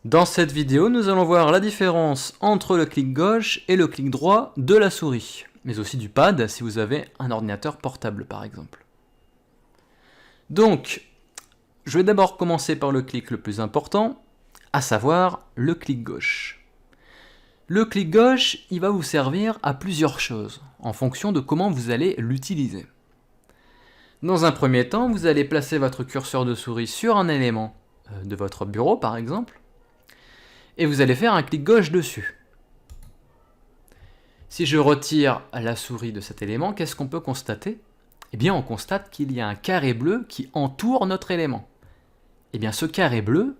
Dans cette vidéo, nous allons voir la différence entre le clic gauche et le clic droit de la souris, mais aussi du pad si vous avez un ordinateur portable par exemple. Donc, je vais d'abord commencer par le clic le plus important, à savoir le clic gauche. Le clic gauche, il va vous servir à plusieurs choses, en fonction de comment vous allez l'utiliser. Dans un premier temps, vous allez placer votre curseur de souris sur un élément de votre bureau par exemple, et vous allez faire un clic gauche dessus. Si je retire la souris de cet élément, qu'est-ce qu'on peut constater? Eh bien, on constate qu'il y a un carré bleu qui entoure notre élément. Eh bien, ce carré bleu,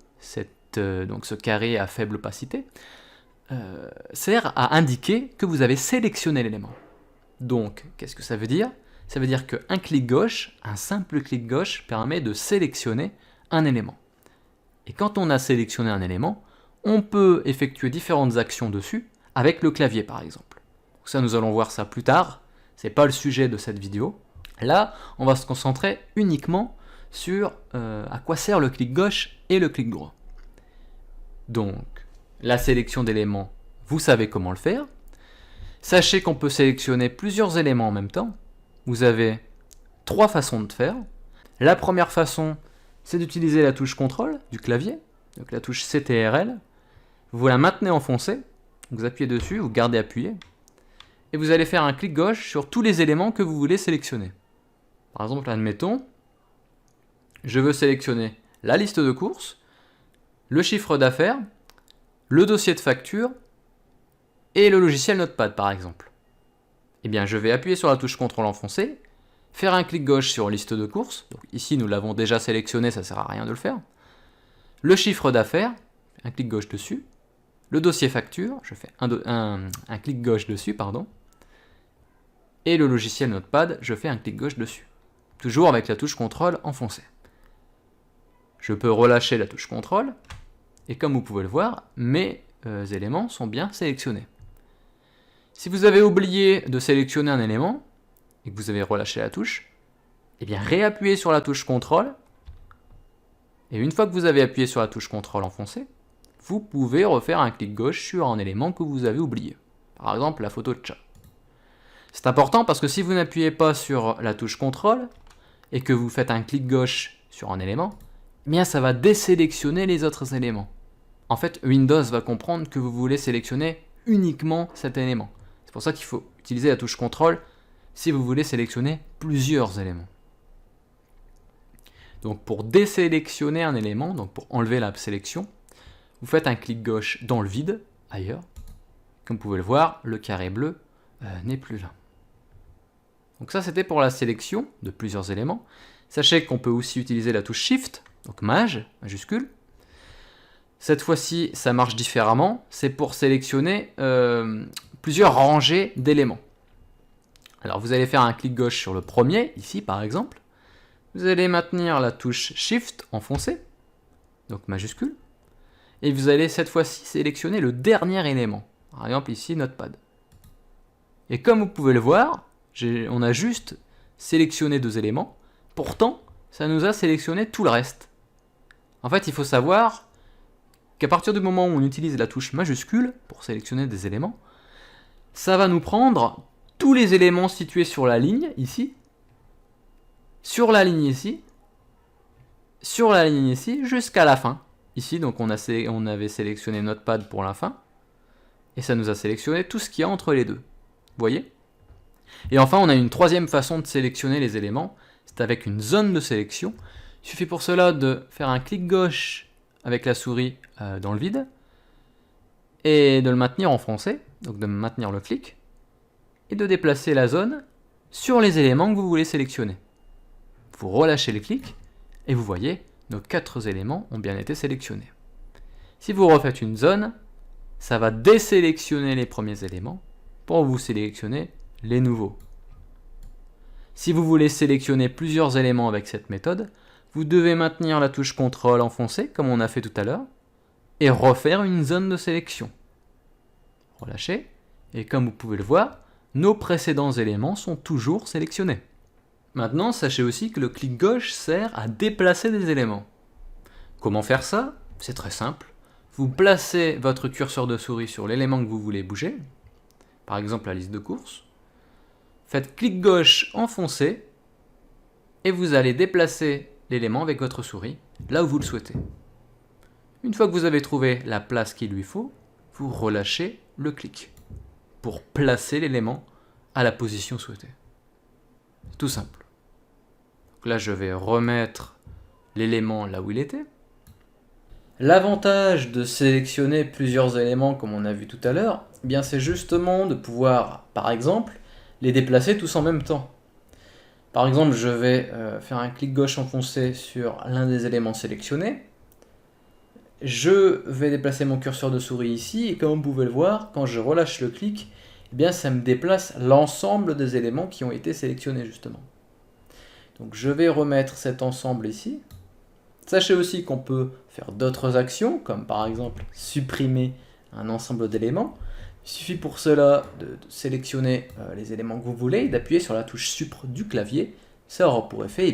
donc ce carré à faible opacité, sert à indiquer que vous avez sélectionné l'élément. Donc, qu'est-ce que ça veut dire? Ça veut dire qu'un clic gauche, un simple clic gauche, permet de sélectionner un élément. Et quand on a sélectionné un élément, on peut effectuer différentes actions dessus, avec le clavier par exemple. Donc ça, nous allons voir ça plus tard, c'est pas le sujet de cette vidéo. Là, on va se concentrer uniquement sur à quoi sert le clic gauche et le clic droit. Donc, la sélection d'éléments, vous savez comment le faire. Sachez qu'on peut sélectionner plusieurs éléments en même temps. Vous avez trois façons de faire. La première façon, c'est d'utiliser la touche CTRL du clavier, donc la touche CTRL. Vous la maintenez enfoncée, vous appuyez dessus, vous gardez appuyé, et vous allez faire un clic gauche sur tous les éléments que vous voulez sélectionner. Par exemple, admettons, je veux sélectionner la liste de courses, le chiffre d'affaires, le dossier de facture et le logiciel Notepad par exemple. Eh bien, je vais appuyer sur la touche CTRL enfoncée, faire un clic gauche sur liste de courses, donc ici nous l'avons déjà sélectionné, ça ne sert à rien de le faire. Le chiffre d'affaires, un clic gauche dessus. Le dossier facture, je fais un clic gauche dessus, pardon. Et le logiciel Notepad, je fais un clic gauche dessus. Toujours avec la touche CTRL enfoncée. Je peux relâcher la touche CTRL, et comme vous pouvez le voir, mes éléments sont bien sélectionnés. Si vous avez oublié de sélectionner un élément, et que vous avez relâché la touche, eh bien réappuyez sur la touche CTRL, et une fois que vous avez appuyé sur la touche CTRL enfoncée, vous pouvez refaire un clic gauche sur un élément que vous avez oublié. Par exemple, la photo de chat. C'est important parce que si vous n'appuyez pas sur la touche CTRL et que vous faites un clic gauche sur un élément, eh bien ça va désélectionner les autres éléments. En fait, Windows va comprendre que vous voulez sélectionner uniquement cet élément. C'est pour ça qu'il faut utiliser la touche CTRL si vous voulez sélectionner plusieurs éléments. Donc pour désélectionner un élément, donc pour enlever la sélection, vous faites un clic gauche dans le vide, ailleurs. Comme vous pouvez le voir, le carré bleu n'est plus là. Donc ça, c'était pour la sélection de plusieurs éléments. Sachez qu'on peut aussi utiliser la touche Shift, donc majuscule. Cette fois-ci, ça marche différemment. C'est pour sélectionner plusieurs rangées d'éléments. Alors, vous allez faire un clic gauche sur le premier, ici par exemple. Vous allez maintenir la touche Shift enfoncée, donc majuscule. Et vous allez cette fois-ci sélectionner le dernier élément. Par exemple ici, Notepad. Et comme vous pouvez le voir, on a juste sélectionné deux éléments. Pourtant, ça nous a sélectionné tout le reste. En fait, il faut savoir qu'à partir du moment où on utilise la touche majuscule pour sélectionner des éléments, ça va nous prendre tous les éléments situés sur la ligne, ici, sur la ligne ici, sur la ligne ici, jusqu'à la fin. Ici, donc on avait sélectionné Notepad pour la fin, et ça nous a sélectionné tout ce qu'il y a entre les deux. Vous voyez? Et enfin, on a une troisième façon de sélectionner les éléments, c'est avec une zone de sélection. Il suffit pour cela de faire un clic gauche avec la souris dans le vide, et de le maintenir enfoncé, donc de maintenir le clic, et de déplacer la zone sur les éléments que vous voulez sélectionner. Vous relâchez le clic, et vous voyez, nos 4 éléments ont bien été sélectionnés. Si vous refaites une zone, ça va désélectionner les premiers éléments pour vous sélectionner les nouveaux. Si vous voulez sélectionner plusieurs éléments avec cette méthode, vous devez maintenir la touche CTRL enfoncée, comme on a fait tout à l'heure, et refaire une zone de sélection. Relâchez, et comme vous pouvez le voir, nos précédents éléments sont toujours sélectionnés. Maintenant, sachez aussi que le clic gauche sert à déplacer des éléments. Comment faire ça? C'est très simple. vous placez votre curseur de souris sur l'élément que vous voulez bouger, par exemple la liste de courses, faites clic gauche enfoncé, et vous allez déplacer l'élément avec votre souris là où vous le souhaitez. Une fois que vous avez trouvé la place qu'il lui faut, vous relâchez le clic pour placer l'élément à la position souhaitée. C'est tout simple. Donc là, je vais remettre l'élément là où il était. L'avantage de sélectionner plusieurs éléments, comme on a vu tout à l'heure, eh bien c'est justement de pouvoir, par exemple, les déplacer tous en même temps. Par exemple, je vais faire un clic gauche enfoncé sur l'un des éléments sélectionnés. Je vais déplacer mon curseur de souris ici, et comme vous pouvez le voir, quand je relâche le clic, eh bien ça me déplace l'ensemble des éléments qui ont été sélectionnés justement. Donc je vais remettre cet ensemble ici. Sachez aussi qu'on peut faire d'autres actions, comme par exemple supprimer un ensemble d'éléments. Il suffit pour cela de sélectionner les éléments que vous voulez et d'appuyer sur la touche Supr du clavier. Ça aura pour effet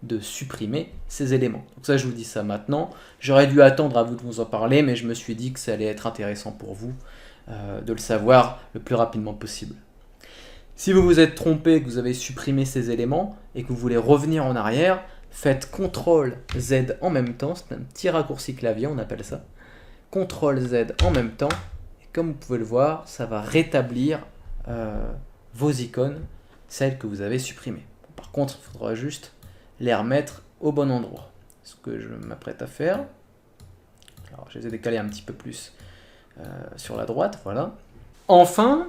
de supprimer ces éléments. Donc ça, je vous dis ça maintenant. J'aurais dû attendre à vous de vous en parler, mais je me suis dit que ça allait être intéressant pour vous de le savoir le plus rapidement possible. Si vous vous êtes trompé, que vous avez supprimé ces éléments et que vous voulez revenir en arrière, faites CTRL Z en même temps. C'est un petit raccourci clavier, on appelle ça. CTRL Z en même temps. Et comme vous pouvez le voir, ça va rétablir vos icônes, celles que vous avez supprimées. Par contre, il faudra juste les remettre au bon endroit. Ce que je m'apprête à faire. Alors, je les ai décalés un petit peu plus sur la droite, voilà. Enfin,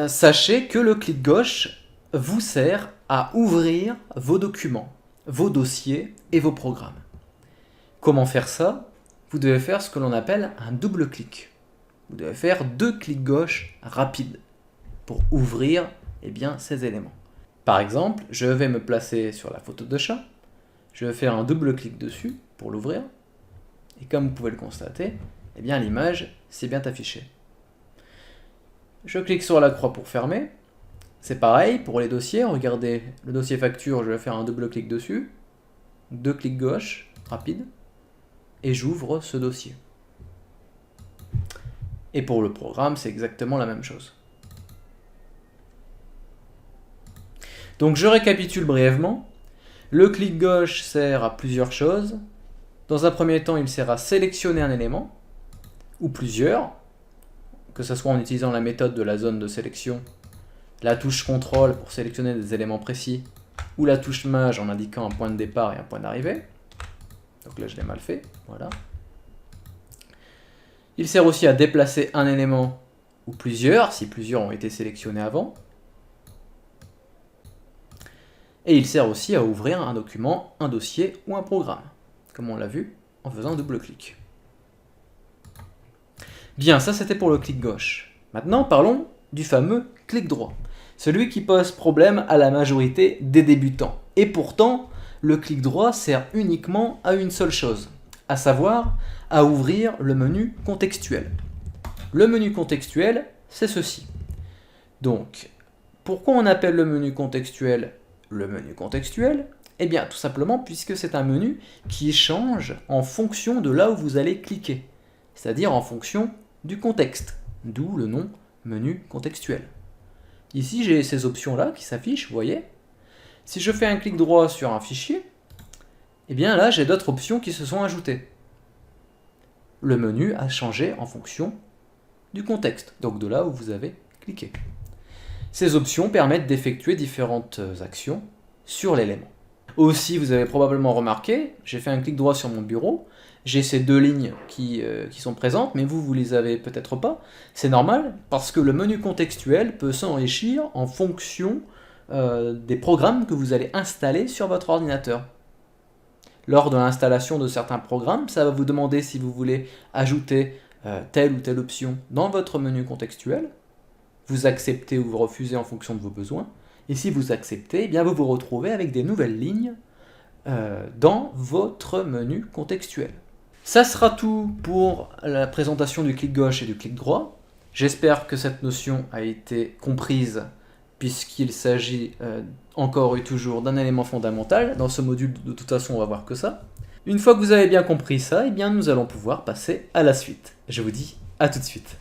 sachez que le clic gauche vous sert à ouvrir vos documents, vos dossiers et vos programmes. Comment faire ça? Vous devez faire ce que l'on appelle un double clic. Vous devez faire 2 clics gauche rapides pour ouvrir ces éléments. Par exemple, je vais me placer sur la photo de chat, je vais faire un double clic dessus pour l'ouvrir, et comme vous pouvez le constater, l'image s'est bien affichée. Je clique sur la croix pour fermer. C'est pareil pour les dossiers. Regardez le dossier facture, je vais faire un double clic dessus, 2 clics gauche rapides, et j'ouvre ce dossier. Et pour le programme, c'est exactement la même chose. Donc je récapitule brièvement. Le clic gauche sert à plusieurs choses. Dans un premier temps, il sert à sélectionner un élément, ou plusieurs, que ce soit en utilisant la méthode de la zone de sélection, la touche CTRL pour sélectionner des éléments précis, ou la touche Maj en indiquant un point de départ et un point d'arrivée. Donc là, je l'ai mal fait, voilà. Il sert aussi à déplacer un élément ou plusieurs, si plusieurs ont été sélectionnés avant. Et il sert aussi à ouvrir un document, un dossier ou un programme, comme on l'a vu en faisant un double clic. Bien, ça c'était pour le clic gauche. Maintenant, parlons du fameux clic droit, celui qui pose problème à la majorité des débutants. Et pourtant, le clic droit sert uniquement à une seule chose, à savoir à ouvrir le menu contextuel. Le menu contextuel, c'est ceci. Donc, pourquoi on appelle le menu contextuel le menu contextuel? Eh bien, tout simplement puisque c'est un menu qui change en fonction de là où vous allez cliquer, c'est-à-dire en fonction du contexte, d'où le nom menu contextuel. Ici, j'ai ces options-là qui s'affichent, vous voyez. Si je fais un clic droit sur un fichier, eh bien là, j'ai d'autres options qui se sont ajoutées. Le menu a changé en fonction du contexte, donc de là où vous avez cliqué. Ces options permettent d'effectuer différentes actions sur l'élément. Aussi, vous avez probablement remarqué, j'ai fait un clic droit sur mon bureau, j'ai ces 2 lignes qui sont présentes, mais vous les avez peut-être pas. C'est normal, parce que le menu contextuel peut s'enrichir en fonction des programmes que vous allez installer sur votre ordinateur. Lors de l'installation de certains programmes, ça va vous demander si vous voulez ajouter telle ou telle option dans votre menu contextuel. Vous acceptez ou vous refusez en fonction de vos besoins. Et si vous acceptez, eh bien vous vous retrouvez avec des nouvelles lignes dans votre menu contextuel. Ça sera tout pour la présentation du clic gauche et du clic droit. J'espère que cette notion a été comprise, puisqu'il s'agit encore et toujours d'un élément fondamental. Dans ce module, de toute façon, on va voir que ça. Une fois que vous avez bien compris ça, eh bien nous allons pouvoir passer à la suite. Je vous dis à tout de suite.